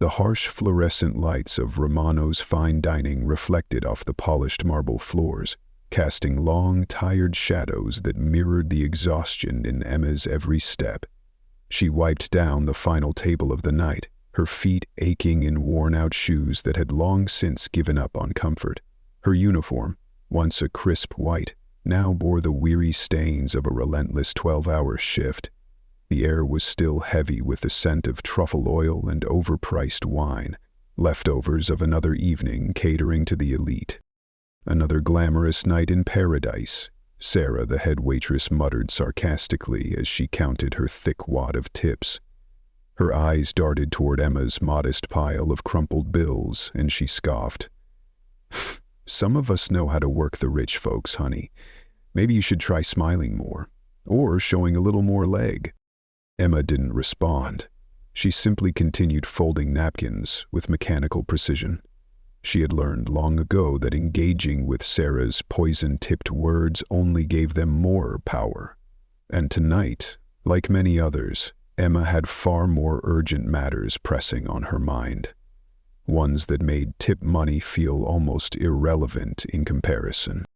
The harsh fluorescent lights of Romano's fine dining reflected off the polished marble floors, casting long, tired shadows that mirrored the exhaustion in Emma's every step. She wiped down the final table of the night, her feet aching in worn-out shoes that had long since given up on comfort. Her uniform, once a crisp white, now bore the weary stains of a relentless 12-hour shift. The air was still heavy with the scent of truffle oil and overpriced wine, leftovers of another evening catering to the elite. Another glamorous night in paradise, Sarah, the head waitress, muttered sarcastically as she counted her thick wad of tips. Her eyes darted toward Emma's modest pile of crumpled bills, and she scoffed. "Some of us know how to work the rich folks, honey. Maybe you should try smiling more, or showing a little more leg." Emma didn't respond. She simply continued folding napkins with mechanical precision. She had learned long ago that engaging with Sarah's poison-tipped words only gave them more power. And tonight, like many others, Emma had far more urgent matters pressing on her mind. Ones that made tip money feel almost irrelevant in comparison.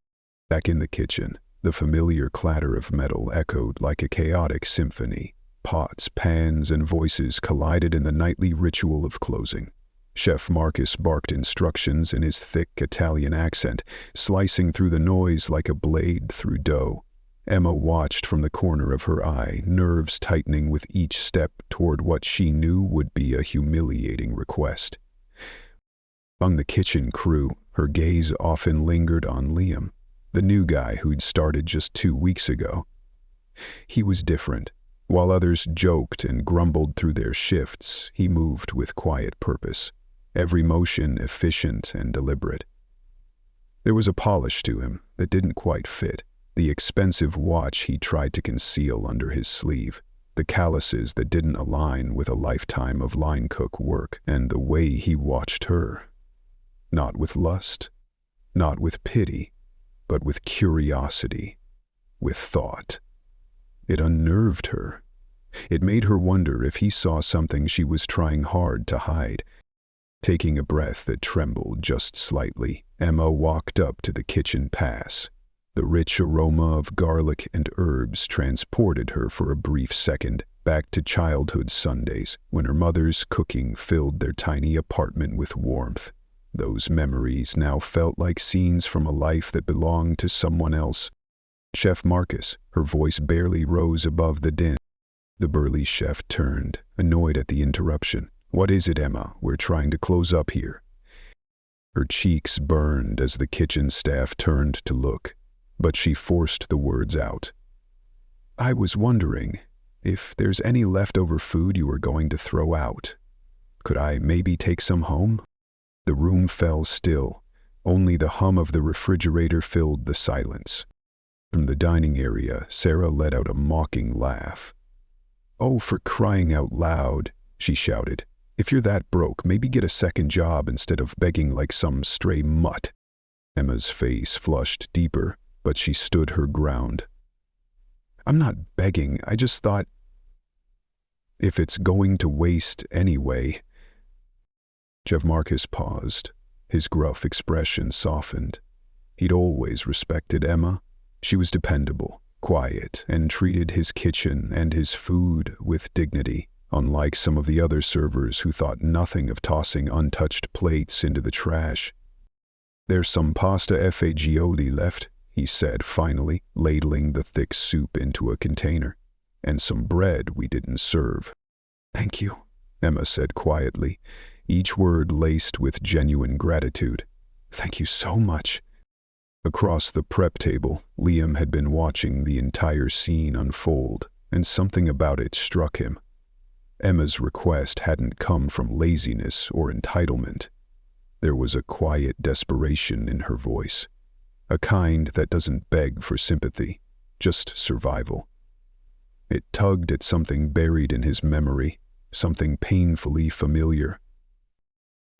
Back in the kitchen, the familiar clatter of metal echoed like a chaotic symphony. Pots, pans, and voices collided in the nightly ritual of closing. Chef Marcus barked instructions in his thick Italian accent, slicing through the noise like a blade through dough. Emma watched from the corner of her eye, nerves tightening with each step toward what she knew would be a humiliating request. Among the kitchen crew, her gaze often lingered on Liam, the new guy who'd started just 2 weeks ago. He was different. While others joked and grumbled through their shifts, he moved with quiet purpose, every motion efficient and deliberate. There was a polish to him that didn't quite fit, the expensive watch he tried to conceal under his sleeve, the calluses that didn't align with a lifetime of line cook work, and the way he watched her. Not with lust, not with pity, but with curiosity, with thought. It unnerved her. It made her wonder if he saw something she was trying hard to hide. Taking a breath that trembled just slightly, Emma walked up to the kitchen pass. The rich aroma of garlic and herbs transported her for a brief second back to childhood Sundays when her mother's cooking filled their tiny apartment with warmth. Those memories now felt like scenes from a life that belonged to someone else. "Chef Marcus," her voice barely rose above the din. The burly chef turned, annoyed at the interruption. "What is it, Emma? We're trying to close up here." Her cheeks burned as the kitchen staff turned to look, but she forced the words out. "I was wondering if there's any leftover food you were going to throw out. Could I maybe take some home?" The room fell still. Only the hum of the refrigerator filled the silence. From the dining area, Sarah let out a mocking laugh. "Oh, for crying out loud," she shouted. "If you're that broke, maybe get a second job instead of begging like some stray mutt." Emma's face flushed deeper, but she stood her ground. "I'm not begging, I just thought, if it's going to waste anyway." Chef Marcus paused. His gruff expression softened. He'd always respected Emma. She was dependable, quiet, and treated his kitchen and his food with dignity, unlike some of the other servers who thought nothing of tossing untouched plates into the trash. "There's some pasta fagioli left," he said finally, ladling the thick soup into a container. "And some bread we didn't serve." "Thank you," Emma said quietly, each word laced with genuine gratitude. "Thank you so much." Across the prep table, Liam had been watching the entire scene unfold, and something about it struck him. Emma's request hadn't come from laziness or entitlement. There was a quiet desperation in her voice, a kind that doesn't beg for sympathy, just survival. It tugged at something buried in his memory, something painfully familiar.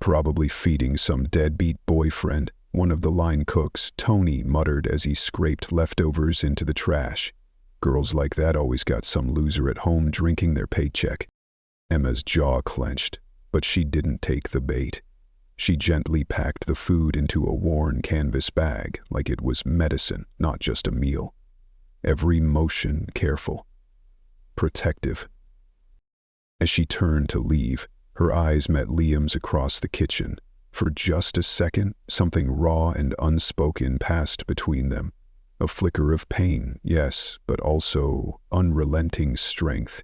"Probably feeding some deadbeat boyfriend," one of the line cooks, Tony, muttered as he scraped leftovers into the trash. "Girls like that always got some loser at home drinking their paycheck." Emma's jaw clenched, But she didn't take the bait. She gently packed the food into a worn canvas bag like it was medicine, not just a meal. Every motion careful, protective. As she turned to leave, her eyes met Liam's across the kitchen. For just a second, something raw and unspoken passed between them. A flicker of pain, yes, but also unrelenting strength.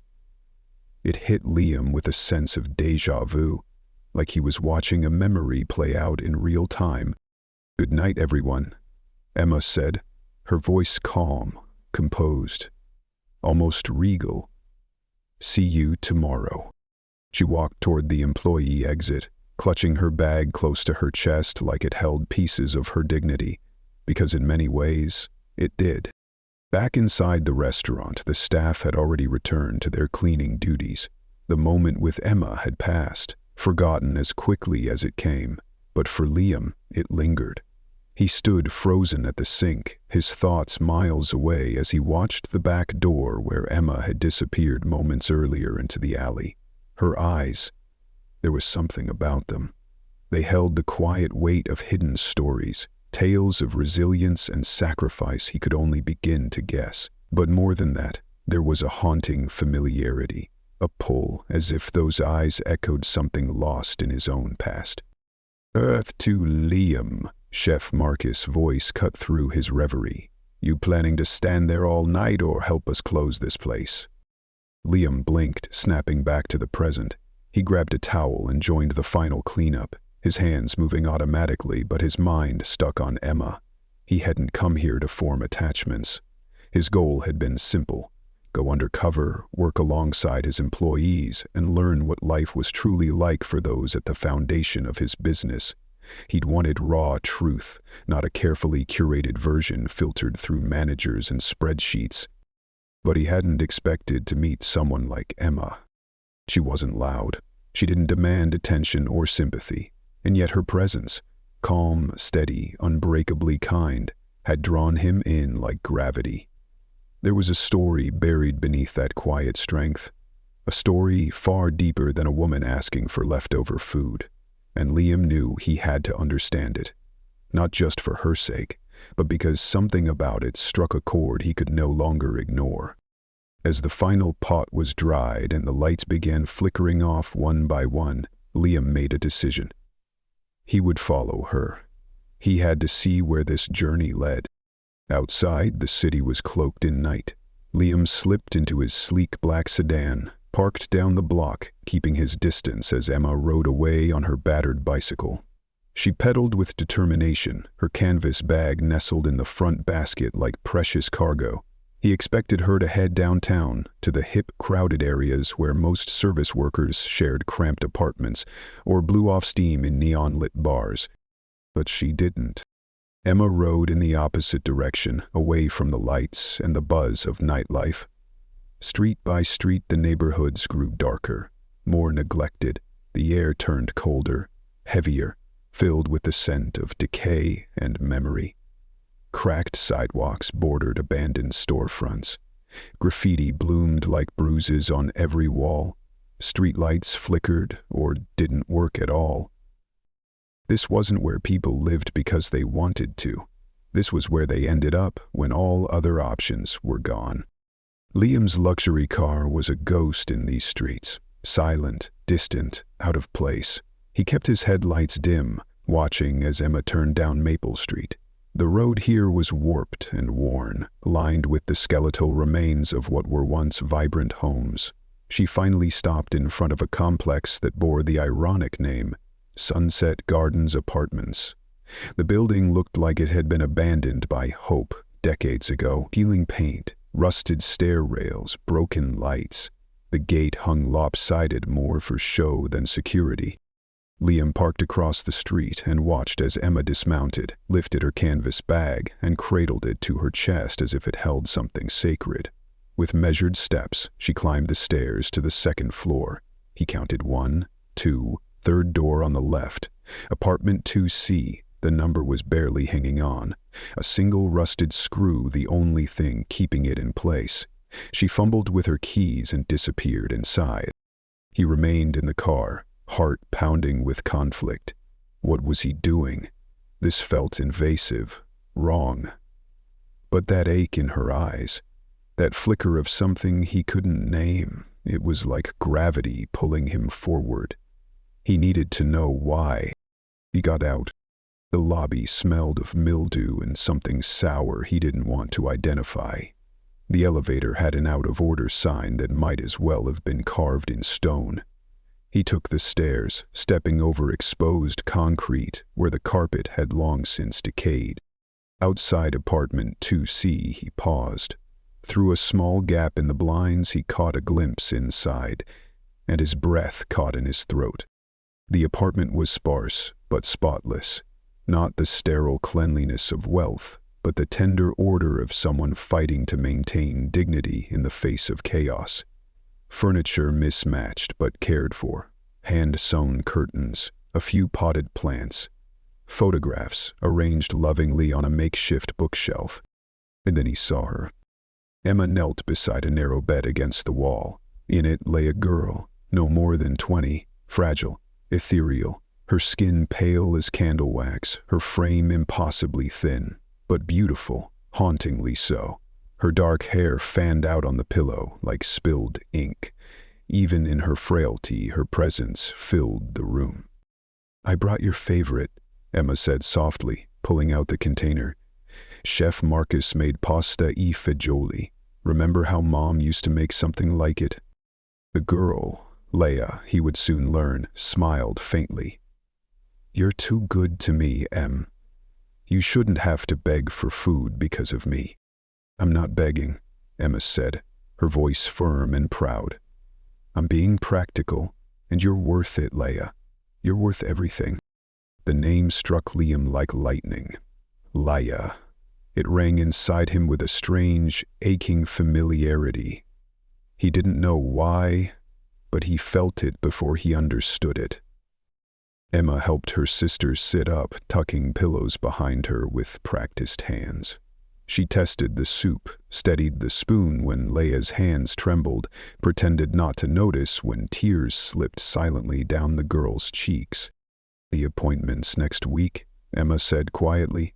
It hit Liam with a sense of déjà vu, like he was watching a memory play out in real time. "Good night, everyone," Emma said, her voice calm, composed, almost regal. "See you tomorrow." She walked toward the employee exit, clutching her bag close to her chest like it held pieces of her dignity, because in many ways, it did. Back inside the restaurant, the staff had already returned to their cleaning duties. The moment with Emma had passed, forgotten as quickly as it came, but for Liam, it lingered. He stood frozen at the sink, his thoughts miles away as he watched the back door where Emma had disappeared moments earlier into the alley. Her eyes, there was something about them. They held the quiet weight of hidden stories, tales of resilience and sacrifice he could only begin to guess. But more than that, there was a haunting familiarity, a pull as if those eyes echoed something lost in his own past. "Earth to Liam," Chef Marcus' voice cut through his reverie. "You planning to stand there all night or help us close this place?" Liam blinked, snapping back to the present. He grabbed a towel and joined the final cleanup, his hands moving automatically but his mind stuck on Emma. He hadn't come here to form attachments. His goal had been simple: go undercover, work alongside his employees, and learn what life was truly like for those at the foundation of his business. He'd wanted raw truth, not a carefully curated version filtered through managers and spreadsheets. But he hadn't expected to meet someone like Emma. She wasn't loud. She didn't demand attention or sympathy. And yet her presence, calm, steady, unbreakably kind, had drawn him in like gravity. There was a story buried beneath that quiet strength, a story far deeper than a woman asking for leftover food, and Liam knew he had to understand it, not just for her sake, but because something about it struck a chord he could no longer ignore. As the final pot was dried and the lights began flickering off one by one, Liam made a decision. He would follow her. He had to see where this journey led. Outside, the city was cloaked in night. Liam slipped into his sleek black sedan, parked down the block, keeping his distance as Emma rode away on her battered bicycle. She pedaled with determination, her canvas bag nestled in the front basket like precious cargo. He expected her to head downtown, to the hip, crowded areas where most service workers shared cramped apartments or blew off steam in neon-lit bars. But she didn't. Emma rode in the opposite direction, away from the lights and the buzz of nightlife. Street by street, the neighborhoods grew darker, more neglected. The air turned colder, heavier, filled with the scent of decay and memory. Cracked sidewalks bordered abandoned storefronts. Graffiti bloomed like bruises on every wall. Streetlights flickered or didn't work at all. This wasn't where people lived because they wanted to. This was where they ended up when all other options were gone. Liam's luxury car was a ghost in these streets, silent, distant, out of place. He kept his headlights dim, watching as Emma turned down Maple Street. The road here was warped and worn, lined with the skeletal remains of what were once vibrant homes. She finally stopped in front of a complex that bore the ironic name, Sunset Gardens Apartments. The building looked like it had been abandoned by Hope decades ago. Peeling paint, rusted stair rails, broken lights. The gate hung lopsided, more for show than security. Liam parked across the street and watched as Emma dismounted, lifted her canvas bag, and cradled it to her chest as if it held something sacred. With measured steps, she climbed the stairs to the second floor. He counted 1, 2, third door on the left. Apartment 2C, the number was barely hanging on. A single rusted screw, the only thing keeping it in place. She fumbled with her keys and disappeared inside. He remained in the car, heart pounding with conflict. What was he doing? This felt invasive, wrong. But that ache in her eyes, that flicker of something he couldn't name, it was like gravity pulling him forward. He needed to know why. He got out. The lobby smelled of mildew and something sour he didn't want to identify. The elevator had an out-of-order sign that might as well have been carved in stone. He took the stairs, stepping over exposed concrete where the carpet had long since decayed. Outside apartment 2C, he paused. Through a small gap in the blinds, he caught a glimpse inside, and his breath caught in his throat. The apartment was sparse, but spotless. Not the sterile cleanliness of wealth, but the tender order of someone fighting to maintain dignity in the face of chaos. Furniture mismatched but cared for, hand-sewn curtains, a few potted plants, photographs arranged lovingly on a makeshift bookshelf. And then he saw her. Emma knelt beside a narrow bed against the wall. In it lay a girl, no more than 20, fragile, ethereal, her skin pale as candle wax, her frame impossibly thin, but beautiful, hauntingly so. Her dark hair fanned out on the pillow like spilled ink. Even in her frailty, her presence filled the room. "I brought your favorite," Emma said softly, pulling out the container. "Chef Marcus made pasta e fagioli. Remember how Mom used to make something like it?" The girl, Leia, he would soon learn, smiled faintly. "You're too good to me, Em. You shouldn't have to beg for food because of me." "I'm not begging," Emma said, her voice firm and proud. "I'm being practical, and you're worth it, Leia. You're worth everything." The name struck Liam like lightning. Leia. It rang inside him with a strange, aching familiarity. He didn't know why, but he felt it before he understood it. Emma helped her sister sit up, tucking pillows behind her with practiced hands. She tested the soup, steadied the spoon when Leia's hands trembled, pretended not to notice when tears slipped silently down the girl's cheeks. "The appointment's next week," Emma said quietly.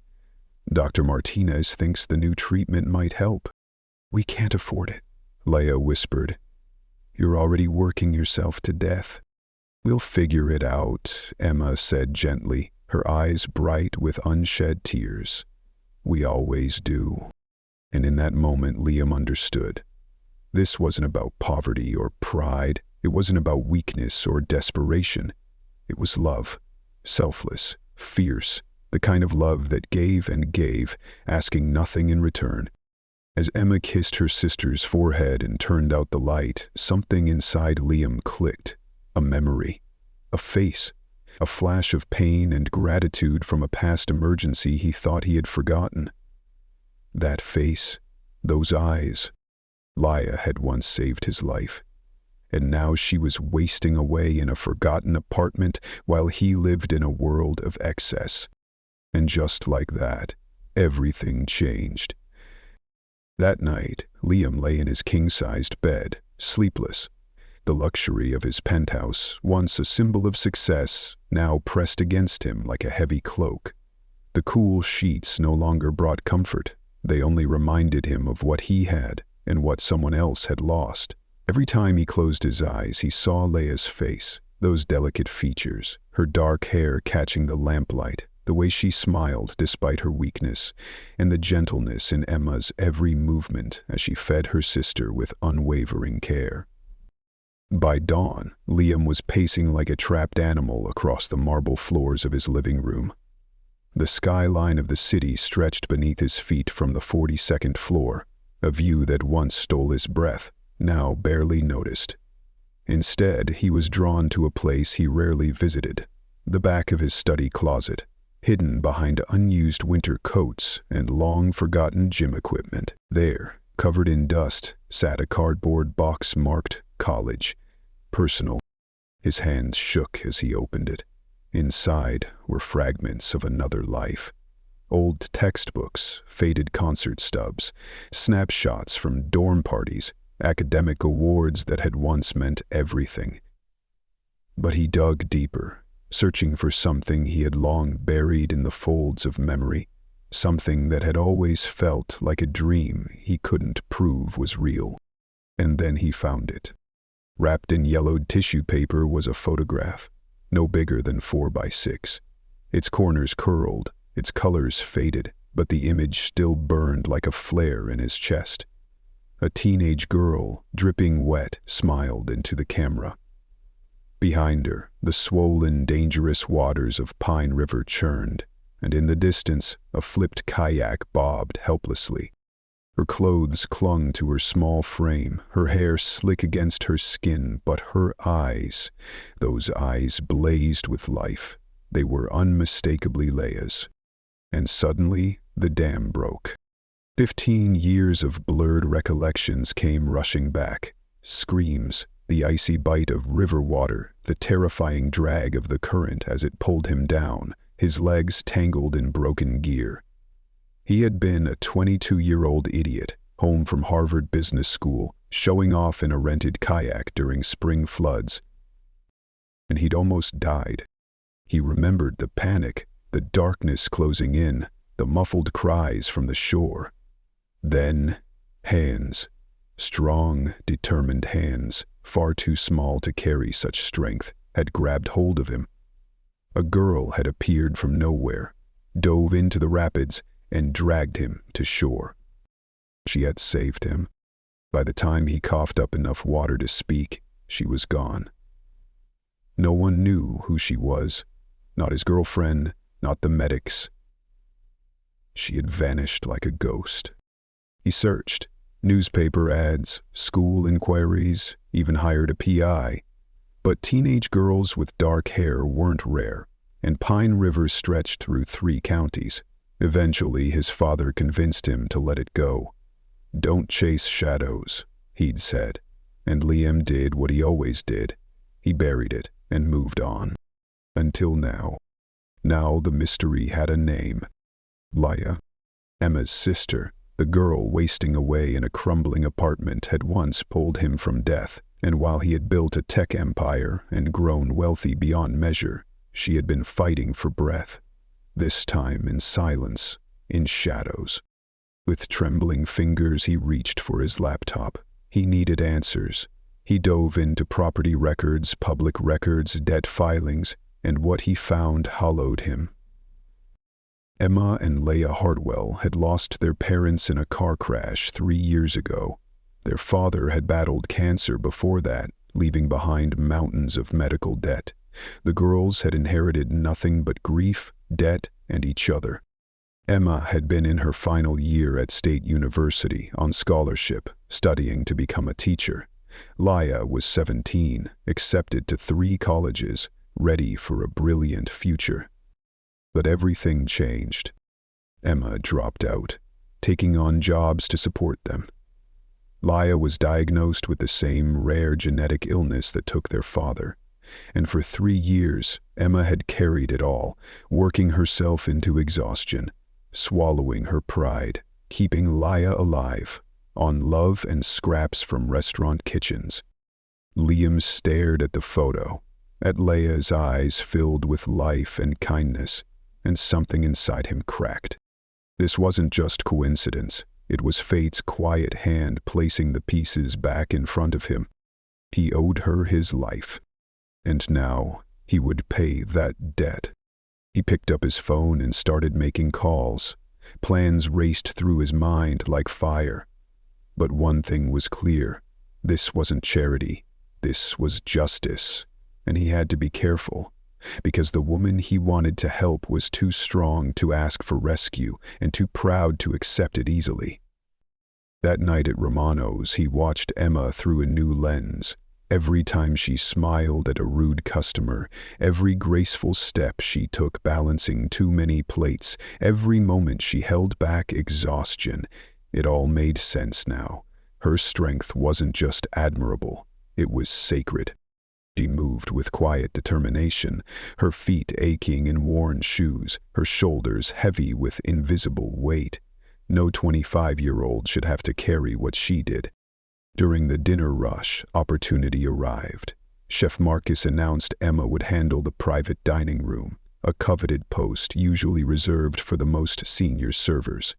"Dr. Martinez thinks the new treatment might help." "We can't afford it," Leia whispered. "You're already working yourself to death." "We'll figure it out," Emma said gently, her eyes bright with unshed tears. "We always do." And in that moment, Liam understood. This wasn't about poverty or pride. It wasn't about weakness or desperation. It was love. Selfless, fierce, the kind of love that gave and gave, asking nothing in return. As Emma kissed her sister's forehead and turned out the light, something inside Liam clicked. A memory. A face. A flash of pain and gratitude from a past emergency he thought he had forgotten. That face. Those eyes. Leia had once saved his life. And now she was wasting away in a forgotten apartment while he lived in a world of excess. And just like that, everything changed. That night, Liam lay in his king-sized bed, sleepless. The luxury of his penthouse, once a symbol of success, now pressed against him like a heavy cloak. The cool sheets no longer brought comfort. They only reminded him of what he had and what someone else had lost. Every time he closed his eyes, he saw Leia's face, those delicate features, her dark hair catching the lamplight, the way she smiled despite her weakness, and the gentleness in Emma's every movement as she fed her sister with unwavering care. By dawn, Liam was pacing like a trapped animal across the marble floors of his living room. The skyline of the city stretched beneath his feet from the 42nd floor, a view that once stole his breath, now barely noticed. Instead, he was drawn to a place he rarely visited, the back of his study closet, hidden behind unused winter coats and long-forgotten gym equipment. There, covered in dust, sat a cardboard box marked "College," personal. His hands shook as he opened it. Inside were fragments of another life. Old textbooks, faded concert stubs, snapshots from dorm parties, academic awards that had once meant everything. But he dug deeper, searching for something he had long buried in the folds of memory, something that had always felt like a dream he couldn't prove was real. And then he found it. Wrapped in yellowed tissue paper was a photograph, no bigger than 4 by 6. Its corners curled, its colors faded, but the image still burned like a flare in his chest. A teenage girl, dripping wet, smiled into the camera. Behind her, the swollen, dangerous waters of Pine River churned, and in the distance, a flipped kayak bobbed helplessly. Her clothes clung to her small frame, her hair slick against her skin, but her eyes, those eyes blazed with life. They were unmistakably Leia's. And suddenly, the dam broke. 15 years of blurred recollections came rushing back. Screams, the icy bite of river water, the terrifying drag of the current as it pulled him down, his legs tangled in broken gear. He had been a 22-year-old idiot, home from Harvard Business School, showing off in a rented kayak during spring floods. And he'd almost died. He remembered the panic, the darkness closing in, the muffled cries from the shore. Then, hands. Strong, determined hands, far too small to carry such strength, had grabbed hold of him. A girl had appeared from nowhere, dove into the rapids, and dragged him to shore. She had saved him. By the time he coughed up enough water to speak, she was gone. No one knew who she was, not his girlfriend, not the medics. She had vanished like a ghost. He searched. Newspaper ads, school inquiries, even hired a PI. But teenage girls with dark hair weren't rare, and Pine River stretched through 3 counties. Eventually, his father convinced him to let it go. "Don't chase shadows," he'd said, and Liam did what he always did. He buried it and moved on. Until now. Now the mystery had a name. Leia, Emma's sister. The girl wasting away in a crumbling apartment had once pulled him from death, and while he had built a tech empire and grown wealthy beyond measure, she had been fighting for breath. This time in silence, in shadows. With trembling fingers he reached for his laptop. He needed answers. He dove into property records, public records, debt filings, and what he found hollowed him. Emma and Leia Hartwell had lost their parents in a car crash 3 years ago. Their father had battled cancer before that, leaving behind mountains of medical debt. The girls had inherited nothing but grief, debt, and each other. Emma had been in her final year at State University on scholarship, studying to become a teacher. Leia was 17, accepted to 3 colleges, ready for a brilliant future. But everything changed. Emma dropped out, taking on jobs to support them. Leia was diagnosed with the same rare genetic illness that took their father. And for 3 years, Emma had carried it all, working herself into exhaustion, swallowing her pride, keeping Leia alive, on love and scraps from restaurant kitchens. Liam stared at the photo, at Leia's eyes filled with life and kindness, and something inside him cracked. This wasn't just coincidence. It was fate's quiet hand placing the pieces back in front of him. He owed her his life. And now he would pay that debt. He picked up his phone and started making calls. Plans raced through his mind like fire. But one thing was clear. This wasn't charity. This was justice. And he had to be careful, because the woman he wanted to help was too strong to ask for rescue and too proud to accept it easily. That night at Romano's, he watched Emma through a new lens. Every time she smiled at a rude customer, every graceful step she took balancing too many plates, every moment she held back exhaustion, it all made sense now. Her strength wasn't just admirable, it was sacred. She moved with quiet determination, her feet aching in worn shoes, her shoulders heavy with invisible weight. No 25-year-old should have to carry what she did. During the dinner rush, opportunity arrived. Chef Marcus announced Emma would handle the private dining room, a coveted post usually reserved for the most senior servers.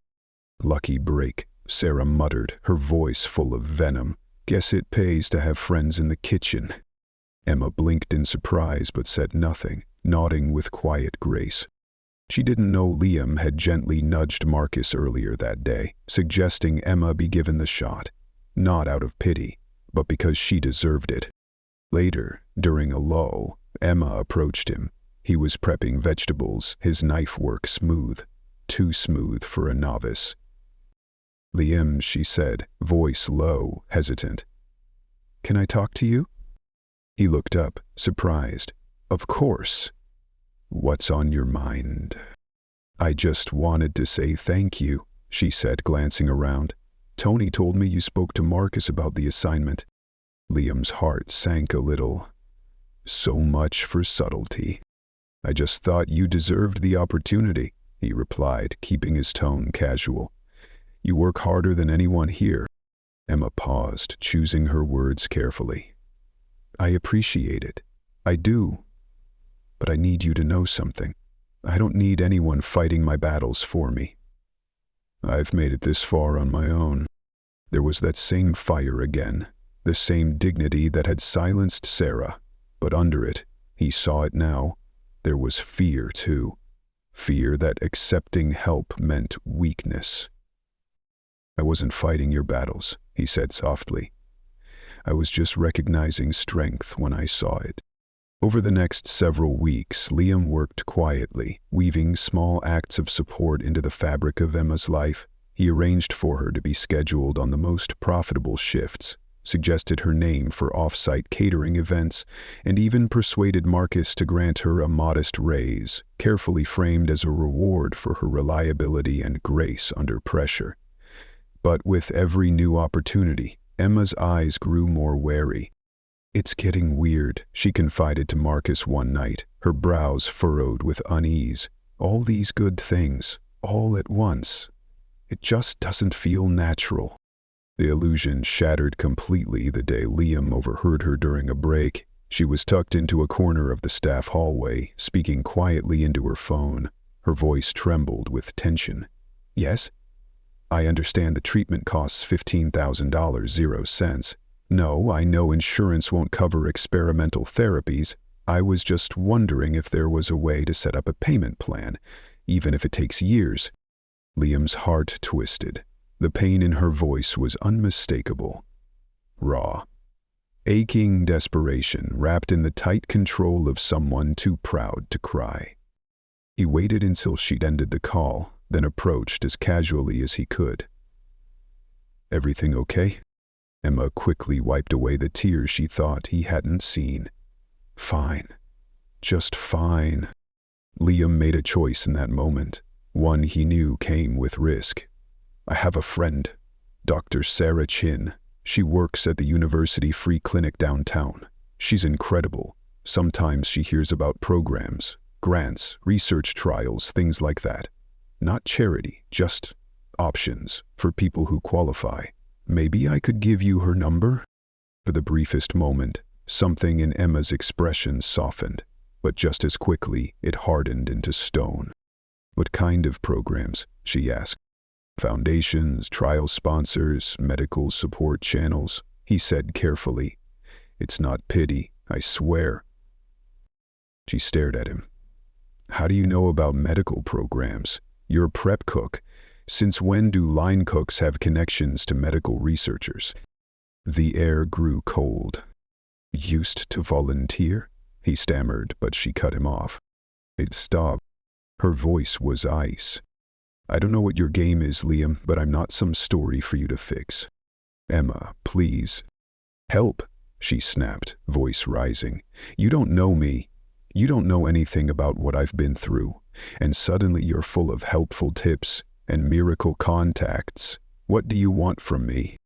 "Lucky break," Sarah muttered, her voice full of venom. "Guess it pays to have friends in the kitchen." Emma blinked in surprise but said nothing, nodding with quiet grace. She didn't know Liam had gently nudged Marcus earlier that day, suggesting Emma be given the shot, not out of pity, but because she deserved it. Later, during a lull, Emma approached him. He was prepping vegetables, his knife work smooth, too smooth for a novice. "Liam," she said, voice low, hesitant. "Can I talk to you?" He looked up, surprised. "Of course. What's on your mind?" "I just wanted to say thank you," she said, glancing around. "Tony told me you spoke to Marcus about the assignment." Liam's heart sank a little. "So much for subtlety. I just thought you deserved the opportunity," he replied, keeping his tone casual. "You work harder than anyone here." Emma paused, choosing her words carefully. "I appreciate it. I do. But I need you to know something. I don't need anyone fighting my battles for me. I've made it this far on my own." There was that same fire again, the same dignity that had silenced Sarah, but under it, he saw it now, there was fear too. Fear that accepting help meant weakness. "I wasn't fighting your battles," he said softly. "I was just recognizing strength when I saw it." Over the next several weeks, Liam worked quietly, weaving small acts of support into the fabric of Emma's life. He arranged for her to be scheduled on the most profitable shifts, suggested her name for off-site catering events, and even persuaded Marcus to grant her a modest raise, carefully framed as a reward for her reliability and grace under pressure. But with every new opportunity, Emma's eyes grew more wary. "It's getting weird," she confided to Marcus one night, her brows furrowed with unease. "All these good things, all at once. It just doesn't feel natural." The illusion shattered completely the day Liam overheard her during a break. She was tucked into a corner of the staff hallway, speaking quietly into her phone. Her voice trembled with tension. "Yes? I understand the treatment costs $15,000, 0 cents. No, I know insurance won't cover experimental therapies. I was just wondering if there was a way to set up a payment plan, even if it takes years." Liam's heart twisted. The pain in her voice was unmistakable. Raw. Aching desperation wrapped in the tight control of someone too proud to cry. He waited until she'd ended the call, then approached as casually as he could. "Everything okay?" Emma quickly wiped away the tears she thought he hadn't seen. "Fine. Just fine." Liam made a choice in that moment, one he knew came with risk. "I have a friend, Dr. Sarah Chin. She works at the University Free Clinic downtown. She's incredible. Sometimes she hears about programs, grants, research trials, things like that. Not charity, just options for people who qualify. Maybe I could give you her number?" For the briefest moment, something in Emma's expression softened, but just as quickly it hardened into stone. "What kind of programs?" she asked. "Foundations, trial sponsors, medical support channels," he said carefully. "It's not pity, I swear." She stared at him. "How do you know about medical programs? You're a prep cook. Since when do line cooks have connections to medical researchers?" The air grew cold. "Used to volunteer?" he stammered, but she cut him off. Stop. Her voice was ice. "I don't know what your game is, Liam, but I'm not some story for you to fix." "Emma, please." "Help," she snapped, voice rising. "You don't know me. You don't know anything about what I've been through. And suddenly you're full of helpful tips and miracle contacts. What do you want from me?"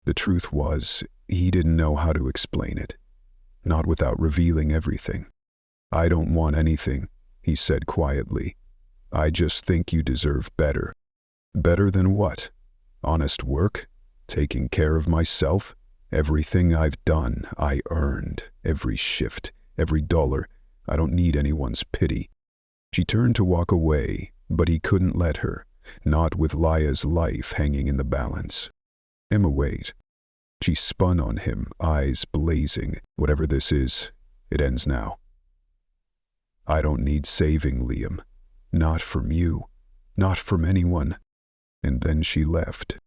The truth was, he didn't know how to explain it. Not without revealing everything. "I don't want anything," he said quietly. "I just think you deserve better." "Better than what? Honest work? Taking care of myself?" Everything I've done, I earned. Every shift, every dollar. I don't need anyone's pity. She turned to walk away, but he couldn't let her, not with Laya's life hanging in the balance. Emma, wait. She spun on him, eyes blazing. Whatever this is, it ends now. I don't need saving, Liam. Not from you. Not from anyone. And then she left.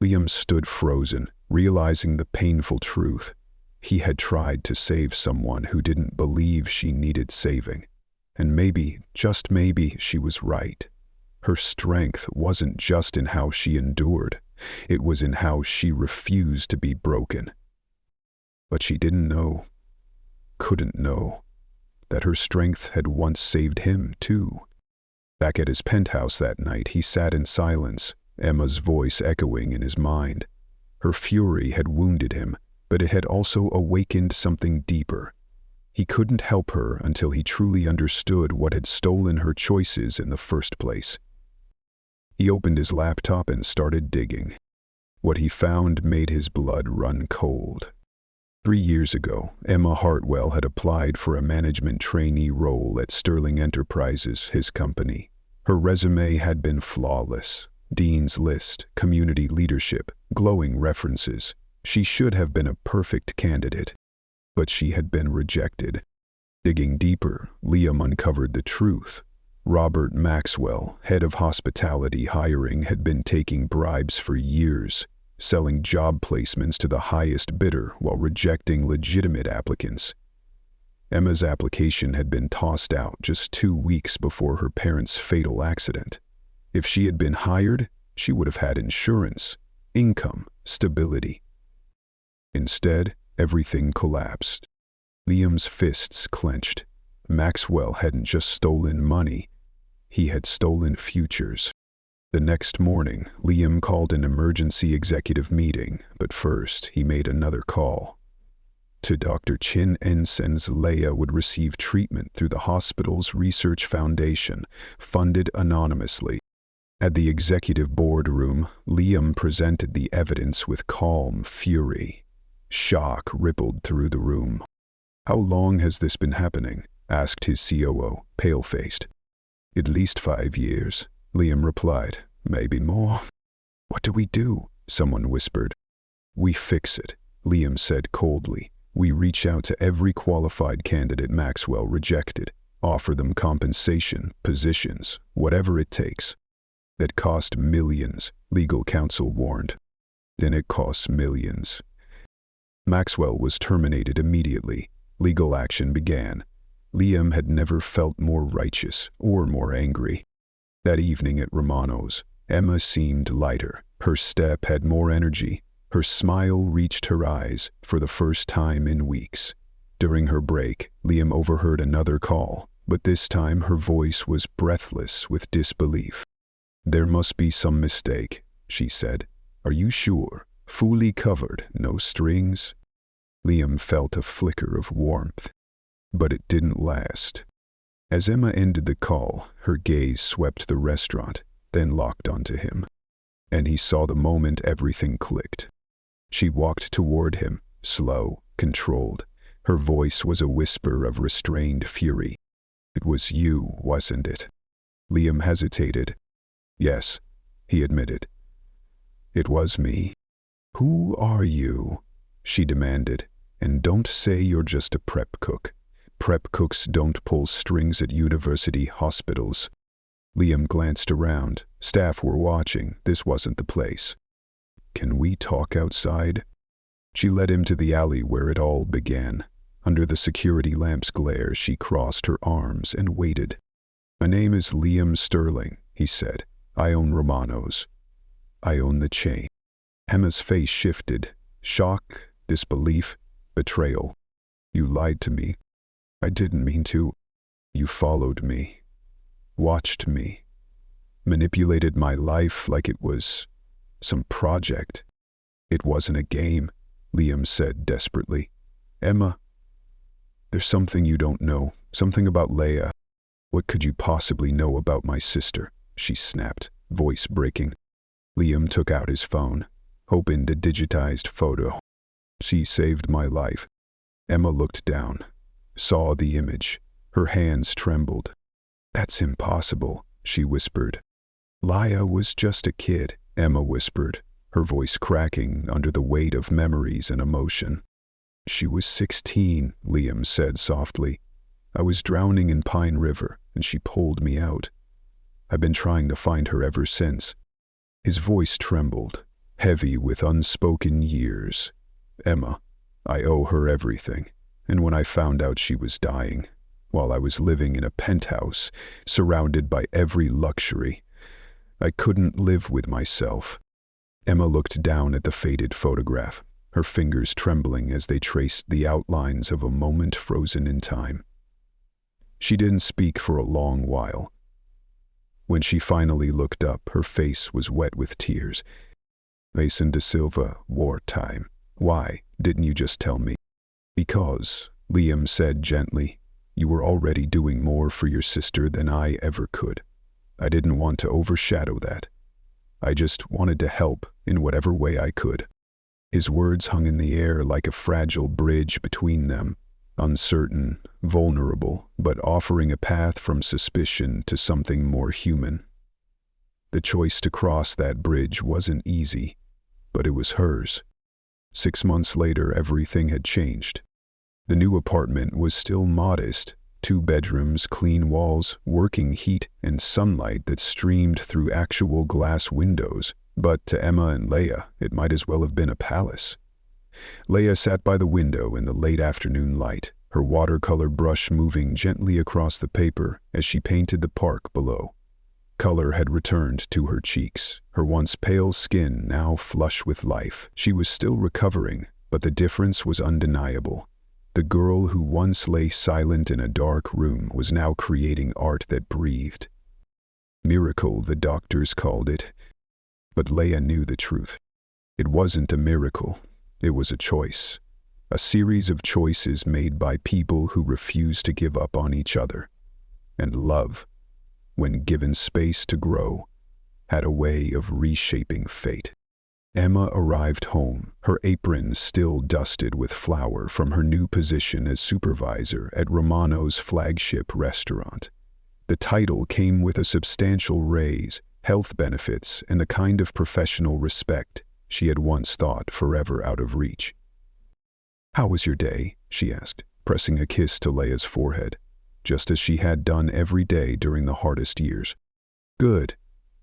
Liam stood frozen, realizing the painful truth. He had tried to save someone who didn't believe she needed saving. And maybe, just maybe, she was right. Her strength wasn't just in how she endured. It was in how she refused to be broken. But she didn't know, couldn't know, that her strength had once saved him, too. Back at his penthouse that night, he sat in silence, Emma's voice echoing in his mind. Her fury had wounded him, but it had also awakened something deeper. He couldn't help her until he truly understood what had stolen her choices in the first place. He opened his laptop and started digging. What he found made his blood run cold. 3 years ago, Emma Hartwell had applied for a management trainee role at Sterling Enterprises, his company. Her resume had been flawless. Dean's list, community leadership, glowing references. She should have been a perfect candidate. But she had been rejected. Digging deeper, Liam uncovered the truth. Robert Maxwell, head of hospitality hiring, had been taking bribes for years, selling job placements to the highest bidder while rejecting legitimate applicants. Emma's application had been tossed out just 2 weeks before her parents' fatal accident. If she had been hired, she would have had insurance, income, stability. Instead, everything collapsed. Liam's fists clenched. Maxwell hadn't just stolen money, he had stolen futures. The next morning, Liam called an emergency executive meeting, but first he made another call. To Dr. Chin Ensen's Leia would receive treatment through the hospital's research foundation, funded anonymously. At the executive boardroom, Liam presented the evidence with calm fury. Shock rippled through the room. How long has this been happening? Asked his COO, pale-faced. At least 5 years, Liam replied. Maybe more. What do we do? Someone whispered. We fix it, Liam said coldly. We reach out to every qualified candidate Maxwell rejected, offer them compensation, positions, whatever it takes. That cost millions, legal counsel warned. Then it costs millions. Maxwell was terminated immediately. Legal action began. Liam had never felt more righteous or more angry. That evening at Romano's, Emma seemed lighter. Her step had more energy. Her smile reached her eyes for the first time in weeks. During her break, Liam overheard another call, but this time her voice was breathless with disbelief. There must be some mistake, she said. Are you sure? Fully covered, no strings? Liam felt a flicker of warmth, but it didn't last. As Emma ended the call, her gaze swept the restaurant, then locked onto him. And he saw the moment everything clicked. She walked toward him, slow, controlled. Her voice was a whisper of restrained fury. It was you, wasn't it? Liam hesitated. Yes, he admitted. It was me. Who are you? She demanded. And don't say you're just a prep cook. Prep cooks don't pull strings at university hospitals. Liam glanced around. Staff were watching. This wasn't the place. Can we talk outside? She led him to the alley where it all began. Under the security lamp's glare, she crossed her arms and waited. My name is Liam Sterling, he said. I own Romano's. I own the chain. Emma's face shifted. Shock, disbelief, betrayal. You lied to me. I didn't mean to. You followed me. Watched me. Manipulated my life like it was some project. It wasn't a game, Liam said desperately. Emma, there's something you don't know. Something about Leia. What could you possibly know about my sister? She snapped, voice breaking. Liam took out his phone, opened a digitized photo. She saved my life. Emma looked down, saw the image. Her hands trembled. That's impossible, she whispered. Leia was just a kid, Emma whispered, her voice cracking under the weight of memories and emotion. She was 16, Liam said softly. I was drowning in Pine River, and she pulled me out. I've been trying to find her ever since. His voice trembled, heavy with unspoken years. Emma, I owe her everything, and when I found out she was dying, while I was living in a penthouse, surrounded by every luxury, I couldn't live with myself. Emma looked down at the faded photograph, her fingers trembling as they traced the outlines of a moment frozen in time. She didn't speak for a long while. When she finally looked up, her face was wet with tears. Mason de Silva, wartime. Why didn't you just tell me? Because, Liam said gently, you were already doing more for your sister than I ever could. I didn't want to overshadow that. I just wanted to help in whatever way I could. His words hung in the air like a fragile bridge between them, uncertain, vulnerable, but offering a path from suspicion to something more human. The choice to cross that bridge wasn't easy, but it was hers. 6 months later, everything had changed. The new apartment was still modest, 2 bedrooms, clean walls, working heat, and sunlight that streamed through actual glass windows. But to Emma and Leia, it might as well have been a palace. Leia sat by the window in the late afternoon light, her watercolor brush moving gently across the paper as she painted the park below. Color had returned to her cheeks, her once pale skin now flush with life. She was still recovering, but the difference was undeniable. The girl who once lay silent in a dark room was now creating art that breathed. Miracle, the doctors called it. But Leia knew the truth. It wasn't a miracle. It was a choice. A series of choices made by people who refused to give up on each other. And love, when given space to grow, had a way of reshaping fate. Emma arrived home, her apron still dusted with flour from her new position as supervisor at Romano's flagship restaurant. The title came with a substantial raise, health benefits, and the kind of professional respect she had once thought forever out of reach. "How was your day?" she asked, pressing a kiss to Leia's forehead, just as she had done every day during the hardest years. "Good,"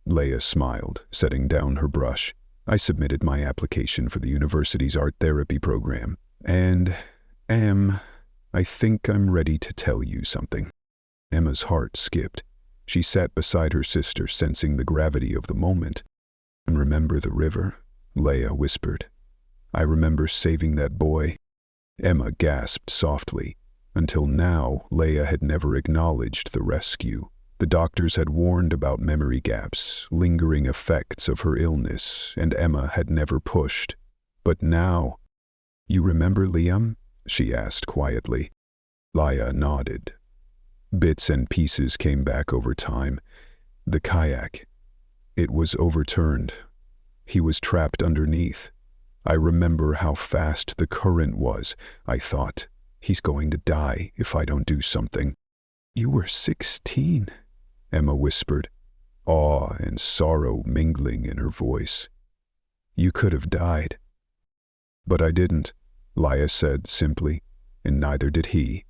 Leia smiled, setting down her brush. "I submitted my application for the university's art therapy program, and, I think I'm ready to tell you something." Emma's heart skipped. She sat beside her sister, sensing the gravity of the moment. "And remember the river?" Leia whispered. "I remember saving that boy." Emma gasped softly. Until now, Leia had never acknowledged the rescue. The doctors had warned about memory gaps, lingering effects of her illness, and Emma had never pushed. But now, "You remember Liam?" she asked quietly. Leia nodded. Bits and pieces came back over time. The kayak. It was overturned. He was trapped underneath. I remember how fast the current was. I thought, he's going to die if I don't do something. "You were 16, Emma whispered, awe and sorrow mingling in her voice. "You could have died." "But I didn't," Leia said simply, "and neither did he."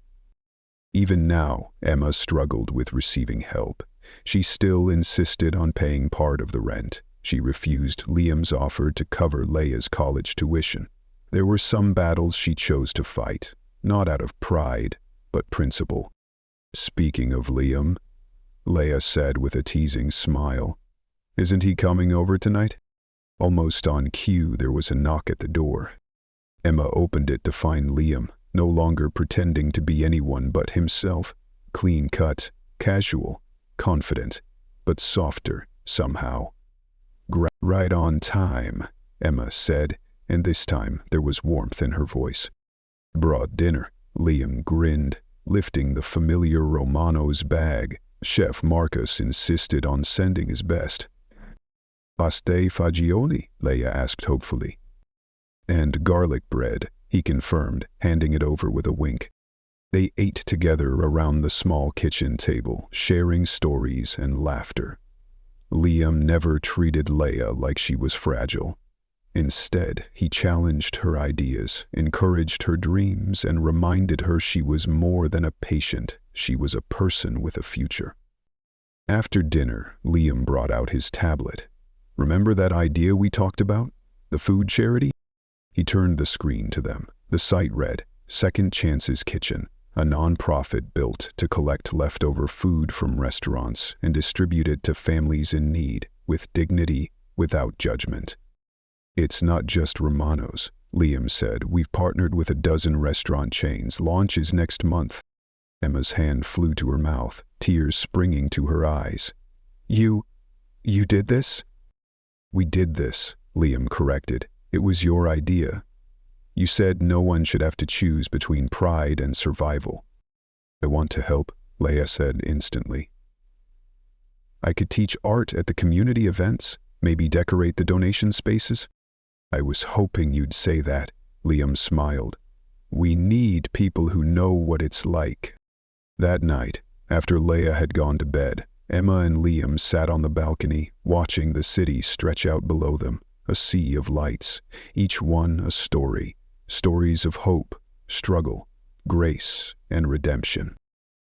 Even now, Emma struggled with receiving help. She still insisted on paying part of the rent. She refused Liam's offer to cover Leia's college tuition. There were some battles she chose to fight, not out of pride, but principle. "Speaking of Liam," Leia said with a teasing smile, "isn't he coming over tonight?" Almost on cue, there was a knock at the door. Emma opened it to find Liam, no longer pretending to be anyone but himself, clean-cut, casual, confident, but softer somehow. "Right on time," Emma said, and this time there was warmth in her voice. "Brought dinner," Liam grinned, lifting the familiar Romano's bag. Chef Marcus insisted on sending his best. "Pasta fagioli?" Leia asked hopefully. "And garlic bread," he confirmed, handing it over with a wink. They ate together around the small kitchen table, sharing stories and laughter. Liam never treated Leia like she was fragile. Instead, he challenged her ideas, encouraged her dreams, and reminded her she was more than a patient. She was a person with a future. After dinner, Liam brought out his tablet. "Remember that idea we talked about? The food charity?" He turned the screen to them. The site read, "Second Chance's Kitchen, a non-profit built to collect leftover food from restaurants and distribute it to families in need, with dignity, without judgment." "It's not just Romano's," Liam said. "We've partnered with a dozen restaurant chains. Launch is next month." Emma's hand flew to her mouth, tears springing to her eyes. You did this?" "We did this," Liam corrected. "It was your idea. You said no one should have to choose between pride and survival." "I want to help," Leia said instantly. "I could teach art at the community events, maybe decorate the donation spaces." "I was hoping you'd say that," Liam smiled. "We need people who know what it's like." That night, after Leia had gone to bed, Emma and Liam sat on the balcony, watching the city stretch out below them, a sea of lights, each one a story. Stories of hope, struggle, grace, and redemption.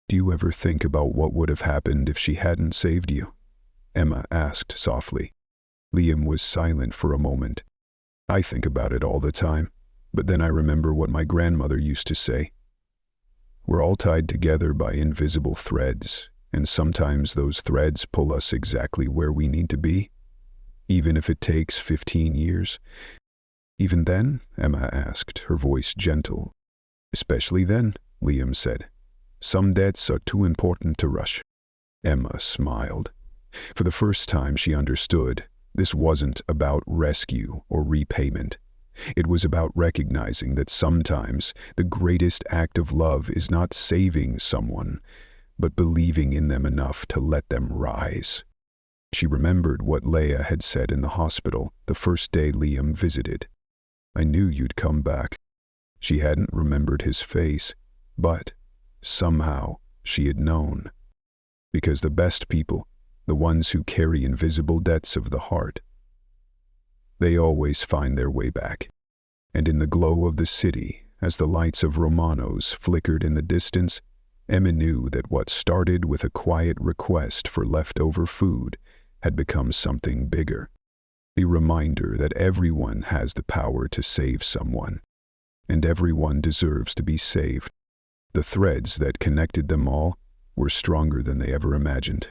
"Do you ever think about what would have happened if she hadn't saved you?" Emma asked softly. Liam was silent for a moment. "I think about it all the time, but then I remember what my grandmother used to say. We're all tied together by invisible threads, and sometimes those threads pull us exactly where we need to be, even if it takes 15 years. "Even then?" Emma asked, her voice gentle. "Especially then," Liam said. "Some debts are too important to rush." Emma smiled. For the first time she understood. This wasn't about rescue or repayment. It was about recognizing that sometimes the greatest act of love is not saving someone, but believing in them enough to let them rise. She remembered what Leia had said in the hospital the first day Liam visited. "I knew you'd come back." She hadn't remembered his face, but somehow she had known. Because the best people, the ones who carry invisible debts of the heart, they always find their way back. And in the glow of the city, as the lights of Romano's flickered in the distance, Emma knew that what started with a quiet request for leftover food had become something bigger. A reminder that everyone has the power to save someone, and everyone deserves to be saved. The threads that connected them all were stronger than they ever imagined.